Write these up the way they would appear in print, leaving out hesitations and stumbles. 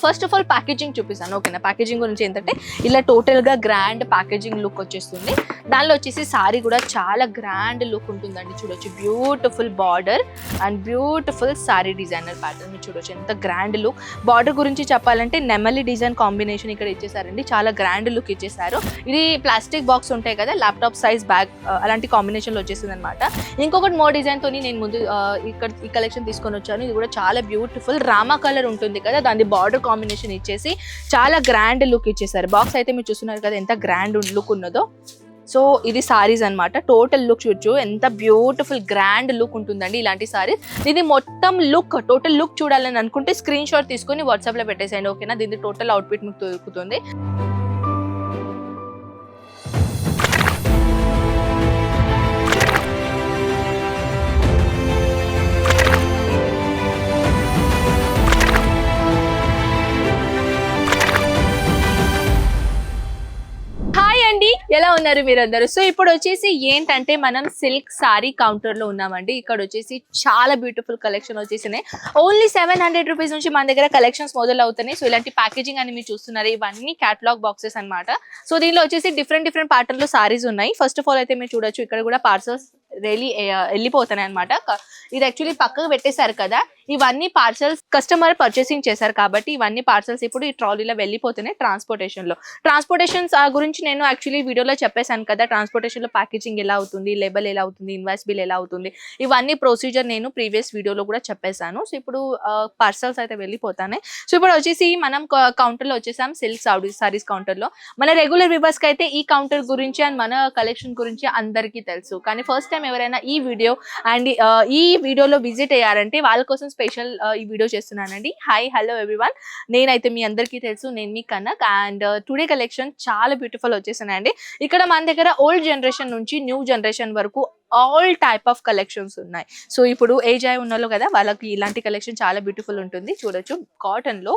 First of all packaging చూపిస్తాను ఓకేనా. Packaging గురించి ఏంటంటే ఇలా టోటల్గా గ్రాండ్ ప్యాకేజింగ్ లుక్ వచ్చేస్తుంది. దానిలో వచ్చేసి సారీ కూడా చాలా గ్రాండ్ లుక్ ఉంటుందండి. చూడొచ్చు beautiful border and beautiful sorry designer pattern మీరు చూడొచ్చు ఎంత గ్రాండ్ లుక్. బార్డర్ గురించి చెప్పాలంటే నెమలి డిజైన్ కాంబినేషన్ ఇక్కడ ఇచ్చేసారండి. చాలా గ్రాండ్ లుక్ ఇచ్చేసారు. ఇది ప్లాస్టిక్ బాక్స్ ఉంటాయి కదా, ల్యాప్టాప్ సైజ్ బ్యాగ్ అలాంటి కాంబినేషన్లో వచ్చేసింది అనమాట. ఇంకొకటి మో డిజైన్తో నేను ముందు ఇక్కడ ఈ కలెక్షన్ తీసుకొని వచ్చాను. ఇది కూడా చాలా బ్యూటిఫుల్ రామా కలర్ ఉంటుంది కదా, దాని బార్డర్ కాంబినేషన్ ఇచ్చేసి చాలా గ్రాండ్ లుక్ ఇచ్చేసారు. బాక్స్ అయితే మీరు చూస్తున్నారు కదా ఎంత గ్రాండ్ లుక్ ఉన్నదో. సో ఇది సారీస్ అనమాట. టోటల్ లుక్ చూడొచ్చు ఎంత బ్యూటిఫుల్ గ్రాండ్ లుక్ ఉంటుందండి ఇలాంటి సారీస్. ఇది మొత్తం లుక్ టోటల్ లుక్ చూడాలని అనుకుంటే స్క్రీన్ షాట్ తీసుకొని వాట్సాప్లో పెట్టేసేయండి ఓకేనా. దీని టోటల్ అవుట్ఫిట్ మీకు దొరుకుతుంది. ఎలా ఉన్నారు మీరందరూ? సో ఇప్పుడు వచ్చేసి ఏంటంటే మనం సిల్క్ సారీ కౌంటర్ లో ఉన్నామండి. ఇక్కడ వచ్చేసి చాలా బ్యూటిఫుల్ కలెక్షన్ వచ్చేసినాయి. ఓన్లీ 700 రూపీస్ నుంచి మన దగ్గర కలెక్షన్స్ మొదలు అవుతున్నాయి. సో ఇలాంటి ప్యాకేజింగ్ అని మీరు చూస్తున్నారు, ఇవన్నీ క్యాటలాగ్ బాక్సెస్ అనమాట. సో దీనిలో వచ్చేసి డిఫరెంట్ ప్యాటర్న్ లో సారీస్ ఉన్నాయి. ఫస్ట్ ఆఫ్ ఆల్ అయితే మీరు చూడొచ్చు ఇక్కడ కూడా పార్సల్స్ వెళ్ళిపోతున్నాయి అనమాట. ఇది యాక్చువల్లీ పక్కకు పెట్టేశారు కదా, ఇవన్నీ పార్సల్స్ కస్టమర్ పర్చేసింగ్ చేశారు కాబట్టి ఇవన్నీ పార్సల్స్ ఇప్పుడు ఈ ట్రాలీలో వెళ్ళిపోతున్నాయి ట్రాన్స్పోర్టేషన్స్ గురించి నేను యాక్చువల్లీ వీడియోలో చెప్పేశాను కదా. ట్రాన్స్పోర్టేషన్ లో ప్యాకేజింగ్ ఎలా అవుతుంది, లేబుల్ ఎలా అవుతుంది, ఇన్వాయిస్ బిల్ ఎలా అవుతుంది, ఇవన్నీ ప్రొసీజర్ నేను ప్రీవియస్ వీడియోలో కూడా చెప్పేశాను. సో ఇప్పుడు పార్సల్స్ అయితే వెళ్ళిపోతాయి. సో ఇప్పుడు వచ్చేసి మనం కౌంటర్ లో వచ్చేసాం సిల్క్ సారీస్ కౌంటర్ లో. మన రెగ్యులర్ వ్యూవర్స్ కి అయితే ఈ కౌంటర్ గురించి అండ్ మన కలెక్షన్ గురించి అందరికీ తెలుసు. కానీ ఫస్ట్ టైం ఎవరైనా ఈ వీడియో అండ్ ఈ వీడియోలో విజిట్ అయ్యారంటే వాళ్ళ కోసం స్పెషల్ ఈ వీడియో చేస్తున్నానండి. హాయ్ హలో ఎవ్రీవన్, నేనైతే మీ అందరికీ తెలుసు, నేను మీ కనక్. అండ్ టుడే కలెక్షన్ చాలా బ్యూటిఫుల్ వచ్చేసానండి. ఇక్కడ మన దగ్గర ఓల్డ్ జనరేషన్ నుంచి న్యూ జనరేషన్ వరకు ఆల్ టైప్ ఆఫ్ కలెక్షన్స్ ఉన్నాయి. సో ఇప్పుడు ఏజ్ అయి ఉన్నాలో కదా, వాళ్ళకి ఇలాంటి కలెక్షన్ చాలా బ్యూటిఫుల్ ఉంటుంది. చూడొచ్చు కాటన్ లో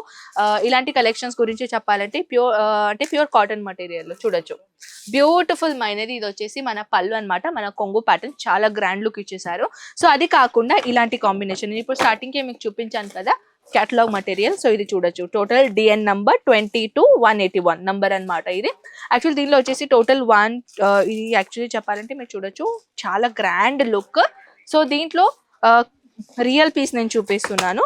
ఇలాంటి కలెక్షన్స్ గురించి చెప్పాలంటే ప్యూర్ కాటన్ మెటీరియల్ లో చూడొచ్చు బ్యూటిఫుల్ మైనది. ఇది వచ్చేసి మన పళ్ళు అనమాట, మన కొంగు ప్యాటర్న్ చాలా గ్రాండ్ లుక్ ఇచ్చేసారు. సో అది కాకుండా ఇలాంటి కాంబినేషన్ ఇప్పుడు స్టార్టింగ్ కి మీకు చూపించాను కదా క్యాటలాగ్ మటీరియల్. సో ఇది చూడొచ్చు టోటల్ డిఎన్ నంబర్ 22-181 నంబర్ అనమాట. ఇది యాక్చువల్లీ దీనిలో వచ్చేసి టోటల్ ఇది యాక్చువల్లీ చెప్పాలంటే మీరు చూడొచ్చు చాలా గ్రాండ్ లుక్. సో దీంట్లో రియల్ పీస్ నేను చూపిస్తున్నాను.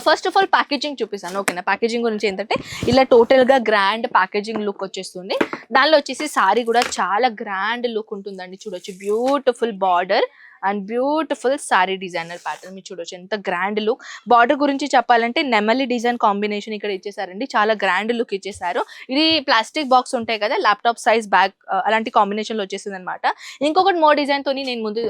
ఫస్ట్ ఆఫ్ ఆల్ ప్యాకేజింగ్ చూపిస్తాను ఓకేనా. ప్యాకేజింగ్ గురించి ఏంటంటే ఇలా టోటల్గా గ్రాండ్ ప్యాకేజింగ్ లుక్ వచ్చేస్తుంది. దానిలో వచ్చేసి సారీ కూడా చాలా గ్రాండ్ లుక్ ఉంటుందండి. చూడొచ్చు beautiful border and beautiful sorry designer pattern మీరు చూడొచ్చు ఎంత గ్రాండ్ లుక్. బార్డర్ గురించి చెప్పాలంటే నెమలి డిజైన్ కాంబినేషన్ ఇక్కడ ఇచ్చేసారండి. చాలా గ్రాండ్ లుక్ ఇచ్చేసారు. ఇది ప్లాస్టిక్ బాక్స్ ఉంటాయి కదా, ల్యాప్టాప్ సైజ్ బ్యాగ్ అలాంటి కాంబినేషన్ లో వచ్చేసింది అనమాట. ఇంకొకటి మో డిజైన్ తోని నేను ముందు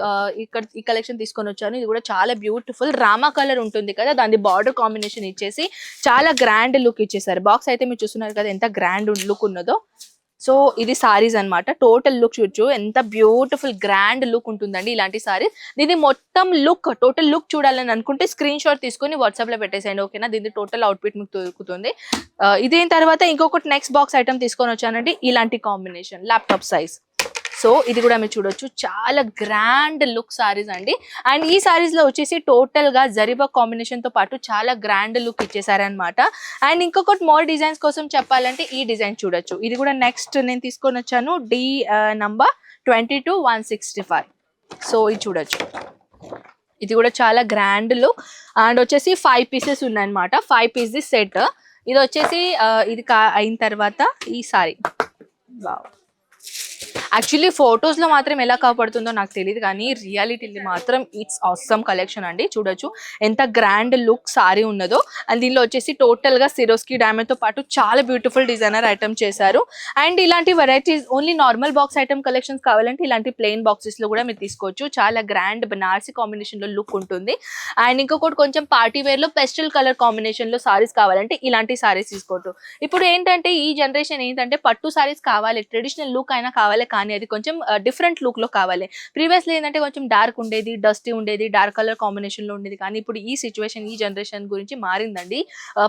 ఇక్కడ ఈ కలెక్షన్ తీసుకొని వచ్చాను. ఇది కూడా చాలా బ్యూటిఫుల్ రామా కలర్ ఉంటుంది కదా, దాని బార్డర్ కాంబినేషన్ ఇచ్చేసి చాలా గ్రాండ్ లుక్ ఇచ్చేసారు. బాక్స్ అయితే మీరు చూస్తున్నారు కదా ఎంత గ్రాండ్ లుక్ ఉన్నదో. సో ఇది సారీస్ అనమాట. టోటల్ లుక్ చూడొచ్చు ఎంత బ్యూటిఫుల్ గ్రాండ్ లుక్ ఉంటుందండి ఇలాంటి సారీస్. దీని మొత్తం లుక్ టోటల్ లుక్ చూడాలని అనుకుంటే స్క్రీన్ షాట్ తీసుకొని వాట్సాప్ లో పెట్టేసేయండి ఓకేనా. దీని టోటల్ అవుట్ఫిట్ మీకు దొరుకుతుంది. ఇదేం తర్వాత ఇంకొకటి నెక్స్ట్ బాక్స్ ఐటమ్ తీసుకొని వచ్చానండి. ఇలాంటి కాంబినేషన్ ల్యాప్టాప్ సైజ్. సో ఇది కూడా మీరు చూడొచ్చు చాలా గ్రాండ్ లుక్ సారీస్ అండి. అండ్ ఈ సారీస్ లో వచ్చేసి టోటల్ గా జరీబా కాంబినేషన్ తో పాటు చాలా గ్రాండ్ లుక్ ఇచ్చేసారనమాట. అండ్ ఇంకొకటి మోర్ డిజైన్స్ కోసం చెప్పాలంటే ఈ డిజైన్ చూడొచ్చు. ఇది కూడా నెక్స్ట్ నేను తీసుకొని వచ్చాను డి నంబర్ 22-165. సో ఇది చూడొచ్చు, ఇది కూడా చాలా గ్రాండ్ లుక్. అండ్ వచ్చేసి 5 పీసెస్ ఉన్నాయన్నమాట. 5 పీసెస్ సెట్. ఇది వచ్చేసి ఇది అయిన తర్వాత ఈ సారీ యాక్చువల్లీ ఫొటోస్ లో మాత్రం ఎలా కాపాడుతుందో నాకు తెలియదు, కానీ రియాలిటీలో మాత్రం ఇట్స్ ఆసమ్ కలెక్షన్ అండి. చూడొచ్చు ఎంత గ్రాండ్ లుక్ సారీ ఉన్నదో. అండ్ దీనిలో వచ్చేసి టోటల్ గా సిరోస్కి డామేజ్ తో పాటు చాలా బ్యూటిఫుల్ డిజైనర్ ఐటమ్ చేశారు. అండ్ ఇలాంటి varieties only normal box item collections కావాలంటే ఇలాంటి ప్లెయిన్ బాక్సెస్ లో కూడా మీరు తీసుకోవచ్చు. చాలా గ్రాండ్ బనారసి కాంబినేషన్ లో లుక్ ఉంటుంది. అండ్ ఇంకొకటి కొంచెం పార్టీ వేర్ లో పెస్టల్ కలర్ కాంబినేషన్ లో సారీస్ కావాలంటే ఇలాంటి సారీస్ తీసుకోవచ్చు. ఇప్పుడు ఏంటంటే ఈ జనరేషన్ ఏంటంటే పట్టు సారీస్ కావాలి, ట్రెడిషనల్ లుక్ అయినా కావాలి, కానీ అది కొంచెం డిఫరెంట్ లుక్ లో కావాలి. ప్రీవియస్లీ ఏంటంటే కొంచెం డార్క్ ఉండేది, డస్టీ ఉండేది, డార్క్ కలర్ కాంబినేషన్ లో ఉండేది. కానీ ఇప్పుడు ఈ సిచ్యువేషన్ ఈ జనరేషన్ గురించి మారిందండి.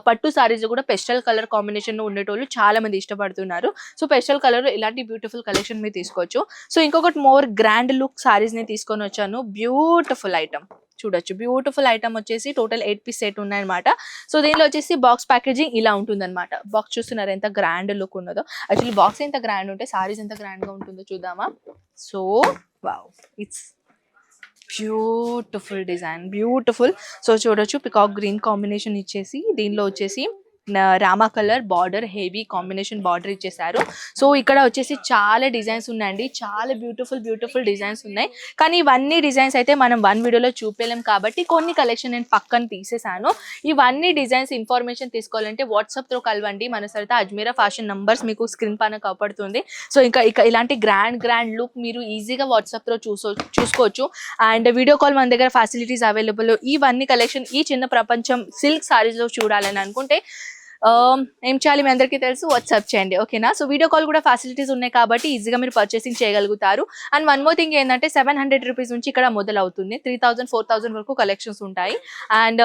పట్టు సారీస్ కూడా పెస్టల్ కలర్ కాంబినేషన్ లో ఉండేటోళ్ళు చాలా మంది ఇష్టపడుతున్నారు. సో పెస్టల్ కలర్ లో ఇలాంటి బ్యూటిఫుల్ కలెక్షన్ మీరు తీసుకోవచ్చు. సో ఇంకొకటి మోర్ గ్రాండ్ లుక్ సారీస్ ని తీసుకొని వచ్చాను. బ్యూటిఫుల్ ఐటమ్ చూడొచ్చు. బ్యూటిఫుల్ ఐటమ్ వచ్చేసి టోటల్ 8 పీస్ సెట్ ఉన్నాయన్నమాట. సో దీనిలో వచ్చేసి బాక్స్ ప్యాకేజింగ్ ఇలా ఉంటుందన్నమాట. బాక్స్ చూస్తున్నారు ఎంత గ్రాండ్ లుక్ ఉన్నదో. యాక్చువల్లీ బాక్స్ ఎంత గ్రాండ్ ఉంటే సారీస్ ఎంత గ్రాండ్ గా ఉంటుందో చూద్దామా. So wow, it's beautiful design, beautiful. So చూడొచ్చు పికాక్ గ్రీన్ కాంబినేషన్ ఇచ్చేసి దీనిలో వచ్చేసి Rama colour border, heavy combination border ఇచ్చేసారు. సో ఇక్కడ వచ్చేసి చాలా డిజైన్స్ ఉన్నాయండి, చాలా బ్యూటిఫుల్ డిజైన్స్ ఉన్నాయి. కానీ ఇవన్నీ డిజైన్స్ అయితే మనం వన్ వీడియోలో చూపలేం కాబట్టి కొన్ని కలెక్షన్ నేను పక్కన తీసేసాను. ఇవన్నీ డిజైన్స్ ఇన్ఫర్మేషన్ తీసుకోవాలంటే వాట్సాప్ తో కలవండి. మన సరిత అజ్మీరా ఫ్యాషన్ నంబర్స్ మీకు స్క్రీన్ పైన కనపడుతుంది. సో ఇంకా ఇలాంటి గ్రాండ్ లుక్ మీరు ఈజీగా వాట్సాప్ తో చూసుకోవచ్చు. అండ్ వీడియో కాల్ మన దగ్గర ఫెసిలిటీస్ అవైలబుల్. ఇవన్నీ కలెక్షన్ ఈ చిన్న ప్రపంచం సిల్క్ సారీస్ లో చూడాలని అనుకుంటే ఏం చేయాలి మీ అందరికీ తెలుసు, వాట్సాప్ చేయండి, ఓకేనా. సో వీడియో కాల్ కూడా ఫెసిలిటీస్ ఉన్నాయి కాబట్టి ఈజీగా మీరు పర్చేసింగ్ చేయగలుగుతారు. అండ్ వన్ మోర్ థింగ్ ఏంటంటే 700 రూపీస్ నుంచి ఇక్కడ మొదలవుతుంది. 3000 4000 వరకు కలెక్షన్స్ ఉంటాయి. అండ్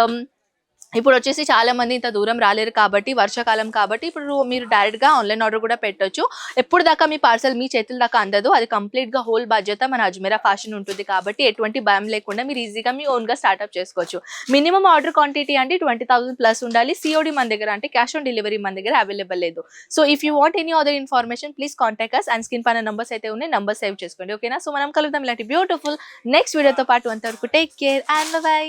ఇప్పుడు వచ్చేసి చాలా మంది ఇంత దూరం రాలేరు కాబట్టి, వర్షాకాలం కాబట్టి ఇప్పుడు మీరు డైరెక్ట్ గా ఆన్లైన్ ఆర్డర్ కూడా పెట్టొచ్చు. ఎప్పుడు దాకా మీ పార్సల్ మీ చేతుల దాకా అందదు, అది కంప్లీట్ గా హోల్ బాధ్యత మన అజ్మీరా ఫ్యాషన్ ఉంటుంది కాబట్టి ఎటువంటి భయం లేకుండా మీరు ఈజీగా మీ ఓన్ గా స్టార్ట్అప్ చేసుకోవచ్చు. మినిమం ఆర్డర్ క్వాంటిటీ అంటే 20,000 ప్లస్ ఉండాలి. సిఓడి మన దగ్గర అంటే క్యాష్ ఆన్ డెలివరీ మన దగ్గర అవైలబుల్ లేదు. So if you want any other information please contact us. And screen పైన నంబర్స్ అయితే ఉన్నాయి, నంబర్ సేవ్ చేసుకోండి, ఓకేనా. సో మనం కలుద్దాం ఇలాంటి బ్యూటిఫుల్ నెక్స్ట్ వీడియోతో పాటు. అంతవరకు టేక్ కేర్ అండ్ బై.